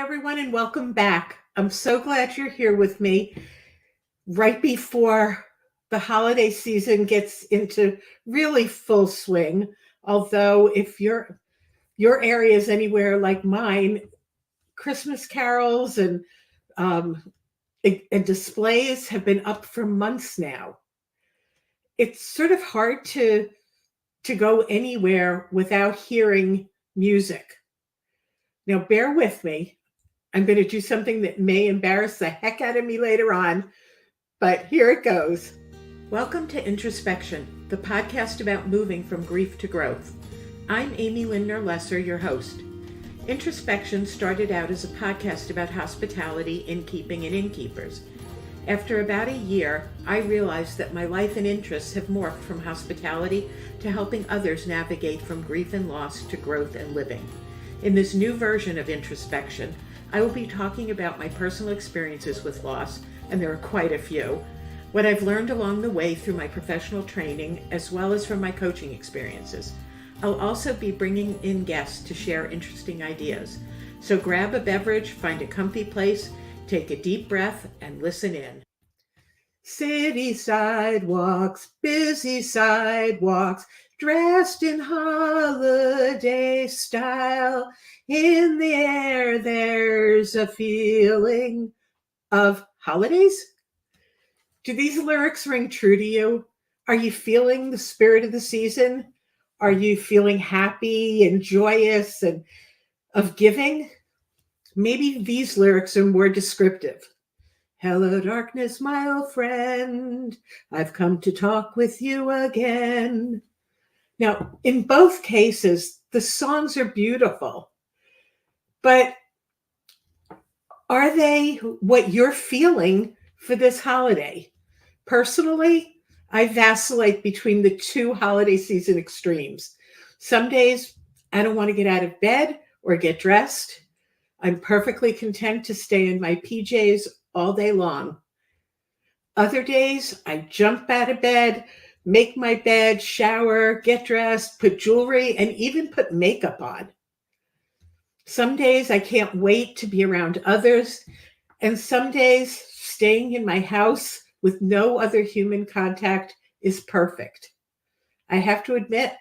everyone, and welcome back. I'm so glad you're here with me right before the holiday season gets into really full swing. Although, if your area is anywhere like mine, Christmas carols um, and displays have been up for months now. It's sort of hard to go anywhere without hearing music. Now, bear with me. I'm going to do something that may embarrass the heck out of me later on, but here it goes. Welcome to Introspection, the podcast about moving from grief to growth. I'm Amy Lindner Lesser, your host. Introspection started out as a podcast about hospitality, innkeeping, and innkeepers. After about a year, I realized that my life and interests have morphed from hospitality to helping others navigate from grief and loss to growth and living. In this new version of Introspection, I will be talking about my personal experiences with loss, and there are quite a few, what I've learned along the way through my professional training, as well as from my coaching experiences. I'll also be bringing in guests to share interesting ideas. So grab a beverage, find a comfy place, take a deep breath, and listen in. City sidewalks, busy sidewalks, dressed in holiday style. In the air, there's a feeling of holidays. Do these lyrics ring true to you? Are you feeling the spirit of the season? Are you feeling happy and joyous and of giving? Maybe these lyrics are more descriptive. Hello, darkness, my old friend. I've come to talk with you again. Now, in both cases, the songs are beautiful, but are they what you're feeling for this holiday? Personally, I vacillate between the two holiday season extremes. Some days I don't want to get out of bed or get dressed. I'm perfectly content to stay in my PJs all day long. Other days I jump out of bed, make my bed, shower, get dressed, put jewelry, and even put makeup on. Some days I can't wait to be around others, and some days staying in my house with no other human contact is perfect. I have to admit,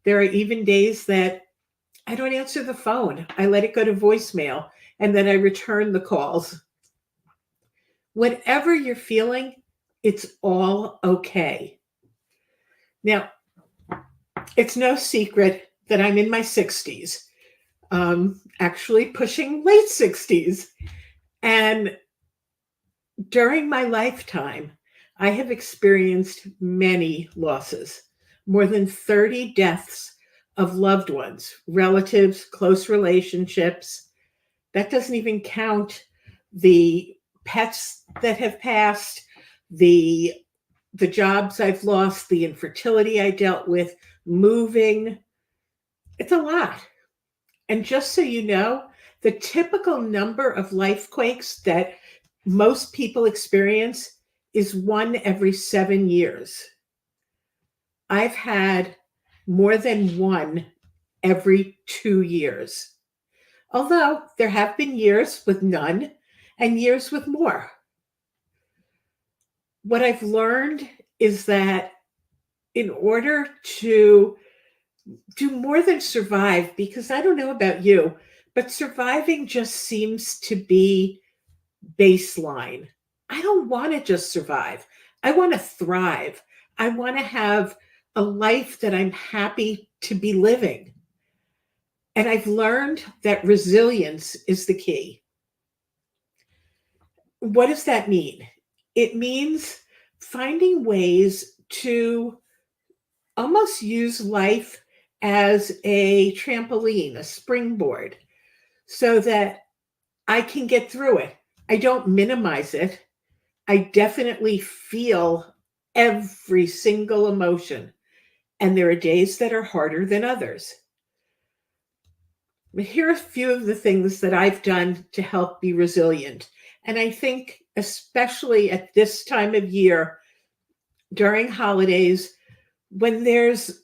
there are even days that I don't answer the phone. I let it go to voicemail, and then I return the calls. Whatever you're feeling, it's all okay. Now, it's no secret that I'm in my 60s. Actually pushing late 60s. And during my lifetime, I have experienced many losses, more than 30 deaths of loved ones, relatives, close relationships. That doesn't even count the pets that have passed, the jobs I've lost, the infertility I dealt with, moving. It's a lot. And just so you know, the typical number of life quakes that most people experience is one every 7 years. I've had more than one every 2 years. Although there have been years with none and years with more. What I've learned is that in order to do more than survive, because I don't know about you, but surviving just seems to be baseline. I don't want to just survive. I want to thrive. I want to have a life that I'm happy to be living. And I've learned that resilience is the key. What does that mean? It means finding ways to almost use life as a trampoline, a springboard, so that I can get through it. I don't minimize it. I definitely feel every single emotion. And there are days that are harder than others. But here are a few of the things that I've done to help be resilient. And I think, especially at this time of year, during holidays, when there's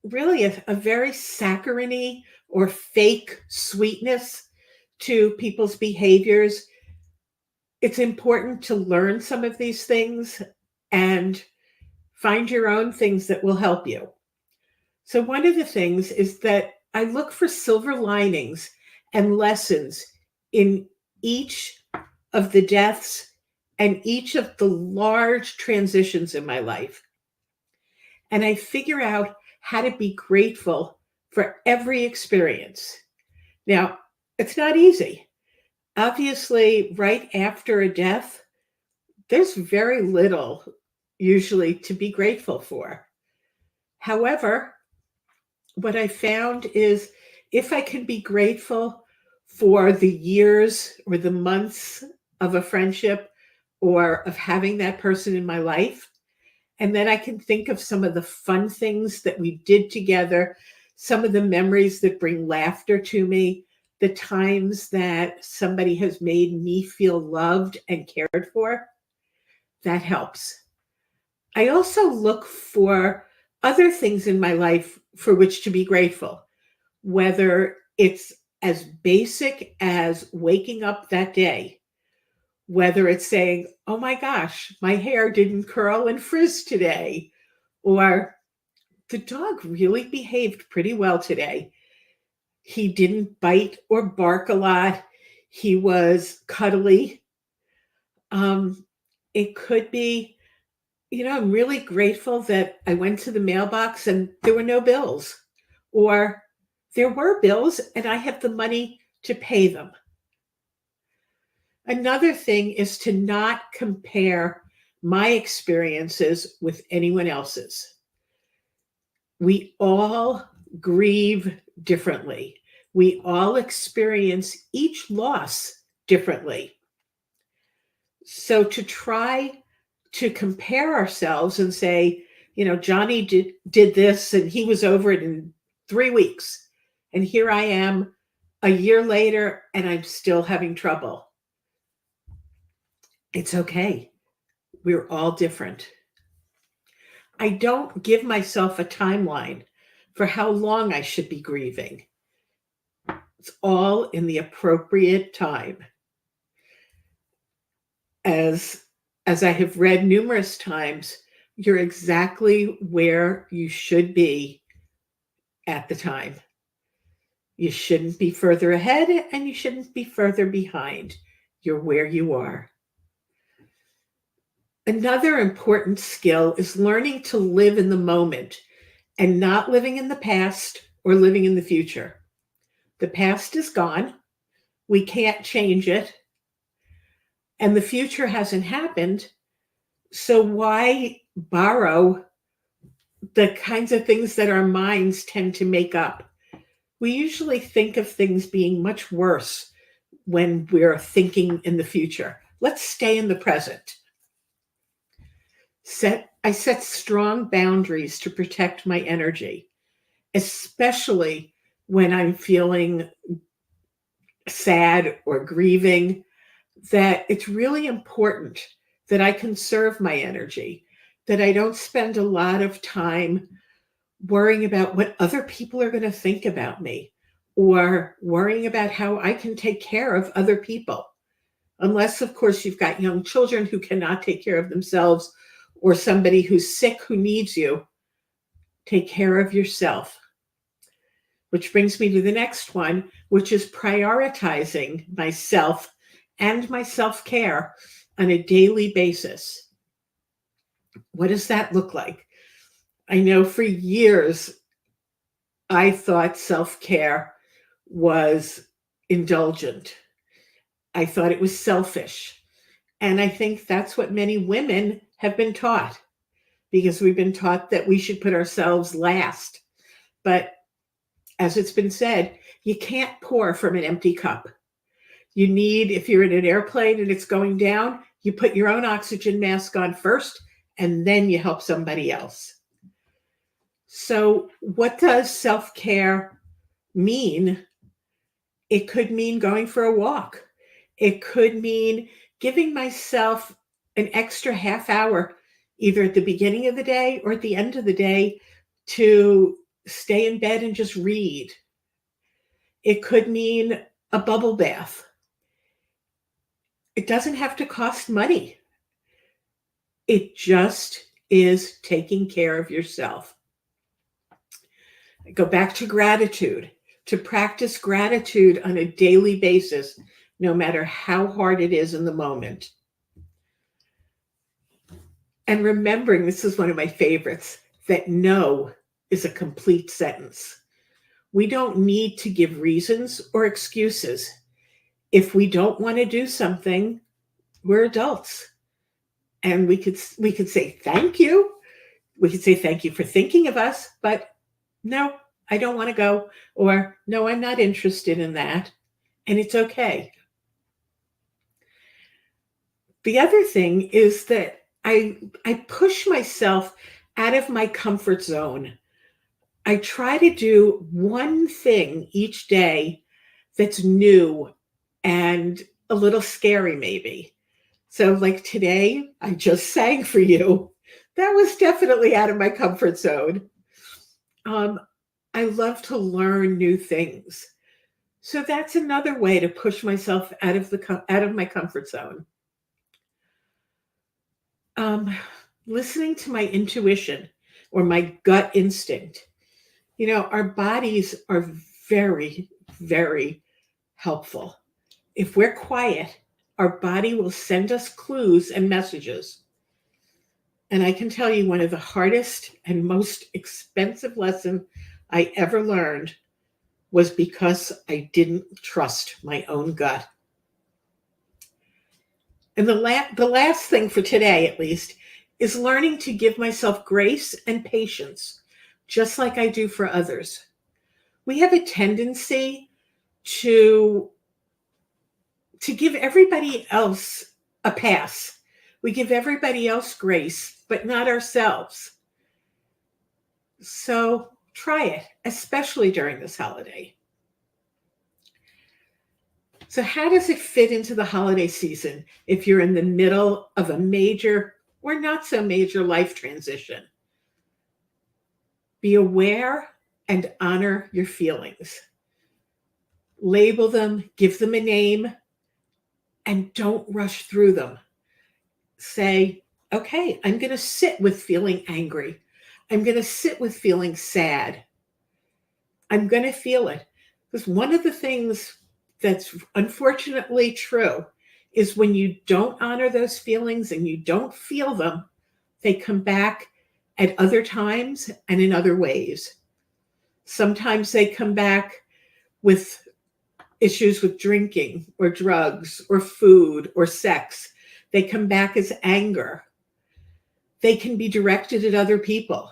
really a very saccharine or fake sweetness to people's behaviors, it's important to learn some of these things and find your own things that will help you. So, one of the things is that I look for silver linings and lessons in each of the deaths and each of the large transitions in my life. And I figure out how to be grateful for every experience. Now, it's not easy. Obviously, right after a death, there's very little usually to be grateful for. However, what I found is if I can be grateful for the years or the months of a friendship or of having that person in my life, and then I can think of some of the fun things that we did together, some of the memories that bring laughter to me, the times that somebody has made me feel loved and cared for, that helps. I also look for other things in my life for which to be grateful, whether it's as basic as waking up that day, whether it's saying, oh my gosh, my hair didn't curl and frizz today, or the dog really behaved pretty well today. He didn't bite or bark a lot. He was cuddly. It could be, I'm really grateful that I went to the mailbox and there were no bills, or there were bills and I have the money to pay them. Another thing is to not compare my experiences with anyone else's. We all grieve differently. We all experience each loss differently. So to try to compare ourselves and say, Johnny did this and he was over it in 3 weeks. And here I am a year later and I'm still having trouble. It's okay. We're all different. I don't give myself a timeline for how long I should be grieving. It's all in the appropriate time. As I have read numerous times, you're exactly where you should be at the time. You shouldn't be further ahead and you shouldn't be further behind. You're where you are. Another important skill is learning to live in the moment and not living in the past or living in the future. The past is gone. We can't change it. And the future hasn't happened. So why borrow the kinds of things that our minds tend to make up? We usually think of things being much worse when we're thinking in the future. Let's stay in the present. I set strong boundaries to protect my energy, especially when I'm feeling sad or grieving, that it's really important that I conserve my energy, that I don't spend a lot of time worrying about what other people are going to think about me or worrying about how I can take care of other people. Unless, of course, you've got young children who cannot take care of themselves or somebody who's sick who needs you. Take care of yourself. Which brings me to the next one, which is prioritizing myself and my self-care on a daily basis. What does that look like? I know for years, I thought self-care was indulgent. I thought it was selfish. And I think that's what many women have been taught, because we've been taught that we should put ourselves last. But as it's been said, you can't pour from an empty cup. You need, if you're in an airplane and it's going down, you put your own oxygen mask on first, and then you help somebody else. So what does self-care mean? It could mean going for a walk. It could mean giving myself an extra half hour, either at the beginning of the day or at the end of the day, to stay in bed and just read. It could mean a bubble bath. It doesn't have to cost money. It just is taking care of yourself. Go back to gratitude, to practice gratitude on a daily basis, no matter how hard it is in the moment. And remembering, this is one of my favorites, that no is a complete sentence. We don't need to give reasons or excuses. If we don't want to do something, we're adults. And we could say thank you. We could say thank you for thinking of us, but no, I don't want to go, or no, I'm not interested in that. And it's okay. The other thing is that I push myself out of my comfort zone. I try to do one thing each day that's new and a little scary, maybe. So, like today, I just sang for you. That was definitely out of my comfort zone. Um, I love to learn new things. So that's another way to push myself out of out of my comfort zone. Um, Listening to my intuition or my gut instinct. Our bodies are very, very helpful. If we're quiet, our body will send us clues and messages. And I can tell you one of the hardest and most expensive lessons I ever learned was because I didn't trust my own gut. And the last thing for today, at least, is learning to give myself grace and patience, just like I do for others. We have a tendency to give everybody else a pass. We give everybody else grace, but not ourselves. So try it, especially during this holiday. So how does it fit into the holiday season if you're in the middle of a major or not so major life transition? Be aware and honor your feelings. Label them, give them a name, and don't rush through them. Say, okay, I'm going to sit with feeling angry. I'm going to sit with feeling sad. I'm going to feel it. Because one of the things that's unfortunately true is when you don't honor those feelings and you don't feel them, they come back at other times and in other ways. Sometimes they come back with issues with drinking or drugs or food or sex. They come back as anger. They can be directed at other people.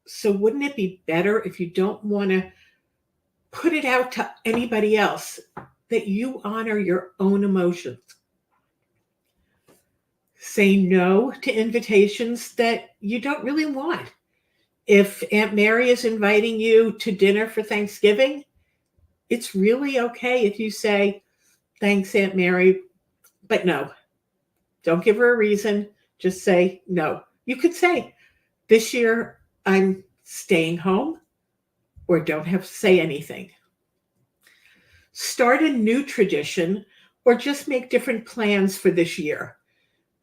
So wouldn't it be better, if you don't want to put it out to anybody else, that you honor your own emotions? Say no to invitations that you don't really want. If Aunt Mary is inviting you to dinner for Thanksgiving, it's really okay if you say, thanks, Aunt Mary, but no. Don't give her a reason. Just say no. You could say, this year I'm staying home, or don't have to say anything. Start a new tradition or just make different plans for this year.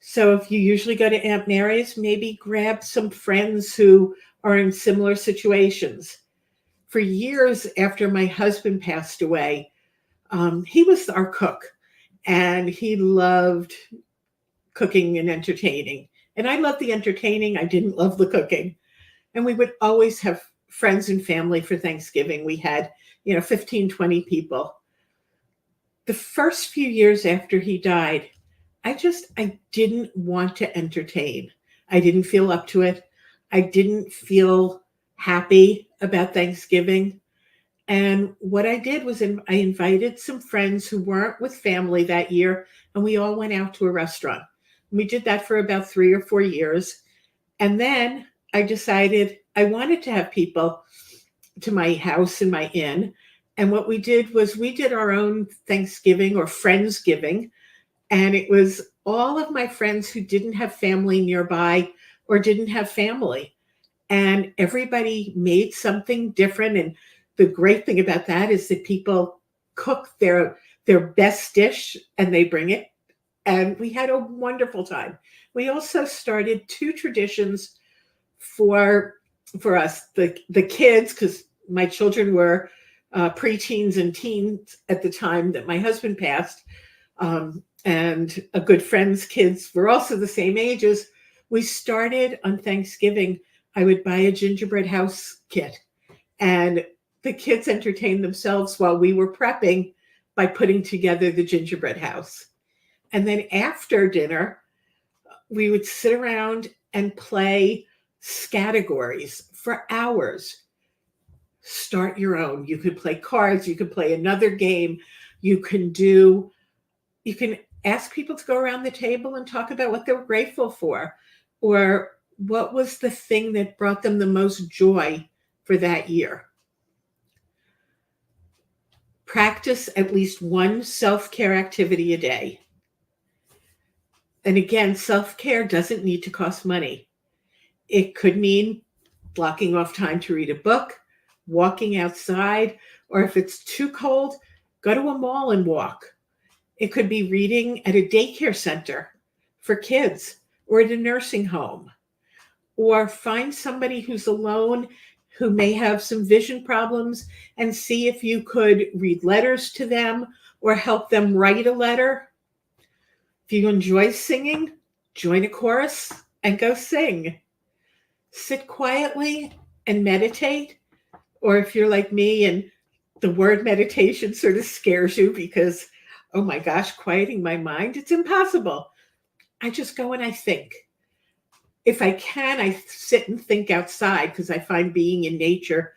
So if you usually go to Aunt Mary's, maybe grab some friends who are in similar situations. For years after my husband passed away, he was our cook, and he loved cooking and entertaining. And I loved the entertaining. I didn't love the cooking. And we would always have friends and family for Thanksgiving. We had, 15, 20 people. The first few years after he died, I didn't want to entertain. I didn't feel up to it. I didn't feel happy about Thanksgiving. And what I did was I invited some friends who weren't with family that year, and we all went out to a restaurant. We did that for about 3 or 4 years. And then I decided I wanted to have people to my house and my inn. And what we did was we did our own Thanksgiving or Friendsgiving. And it was all of my friends who didn't have family nearby or didn't have family. And everybody made something different. And the great thing about that is that people cook their best dish and they bring it. And we had a wonderful time. We also started two traditions for us, the kids, because my children were preteens and teens at the time that my husband passed. And a good friend's kids were also the same ages. We started on Thanksgiving. I would buy a gingerbread house kit, and the kids entertained themselves while we were prepping by putting together the gingerbread house. And then after dinner, we would sit around and play categories for hours. Start your own. You could play cards. You could play another game. You can ask people to go around the table and talk about what they were grateful for, or what was the thing that brought them the most joy for that year. Practice at least one self-care activity a day. And again, self-care doesn't need to cost money. It could mean blocking off time to read a book, walking outside, or if it's too cold, go to a mall and walk. It could be reading at a daycare center for kids or at a nursing home, or find somebody who's alone who may have some vision problems and see if you could read letters to them or help them write a letter. If you enjoy singing, join a chorus and go sing. Sit quietly and meditate. Or if you're like me and the word meditation sort of scares you because, oh my gosh, quieting my mind, it's impossible. I just go and I think. If I can, I sit and think outside because I find being in nature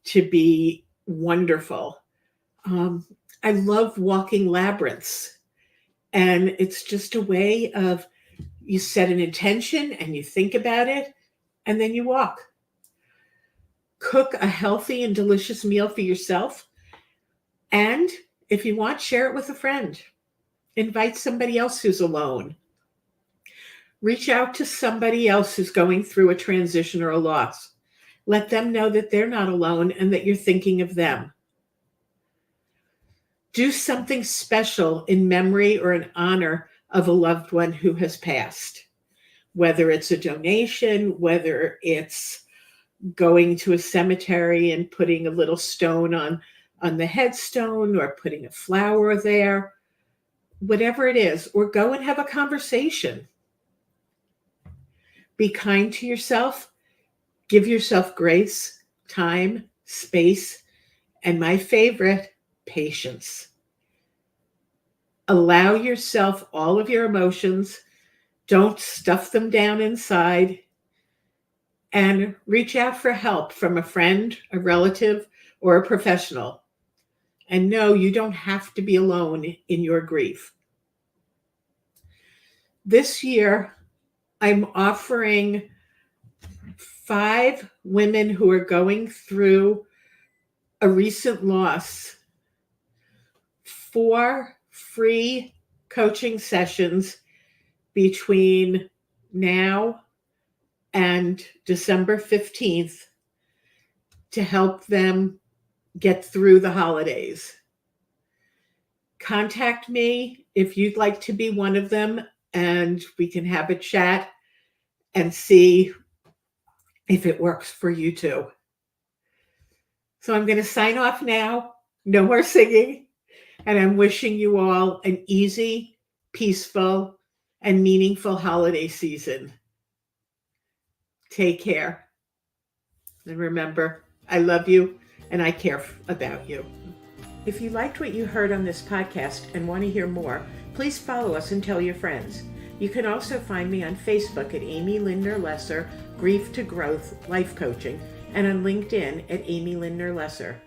to be wonderful. I love walking labyrinths. And it's just a way of, you set an intention and you think about it, and then you walk. Cook a healthy and delicious meal for yourself. And if you want, share it with a friend. Invite somebody else who's alone. Reach out to somebody else who's going through a transition or a loss. Let them know that they're not alone and that you're thinking of them. Do something special in memory or in honor of a loved one who has passed. Whether it's a donation, whether it's going to a cemetery and putting a little stone on the headstone or putting a flower there, whatever it is, or go and have a conversation. Be kind to yourself. Give yourself grace, time, space, and my favorite, patience. Allow yourself all of your emotions. Don't stuff them down inside. And reach out for help from a friend, a relative, or a professional. And no, you don't have to be alone in your grief. This year, I'm offering 5 women who are going through a recent loss 4 free coaching sessions between now and December 15th to help them get through the holidays. Contact me if you'd like to be one of them, and we can have a chat and see if it works for you too. So I'm going to sign off now. No more singing. And I'm wishing you all an easy, peaceful, and meaningful holiday season. Take care. And remember, I love you and I care about you. If you liked what you heard on this podcast and want to hear more, please follow us and tell your friends. You can also find me on Facebook at Amy Lindner Lesser, Grief to Growth Life Coaching, and on LinkedIn at Amy Lindner Lesser.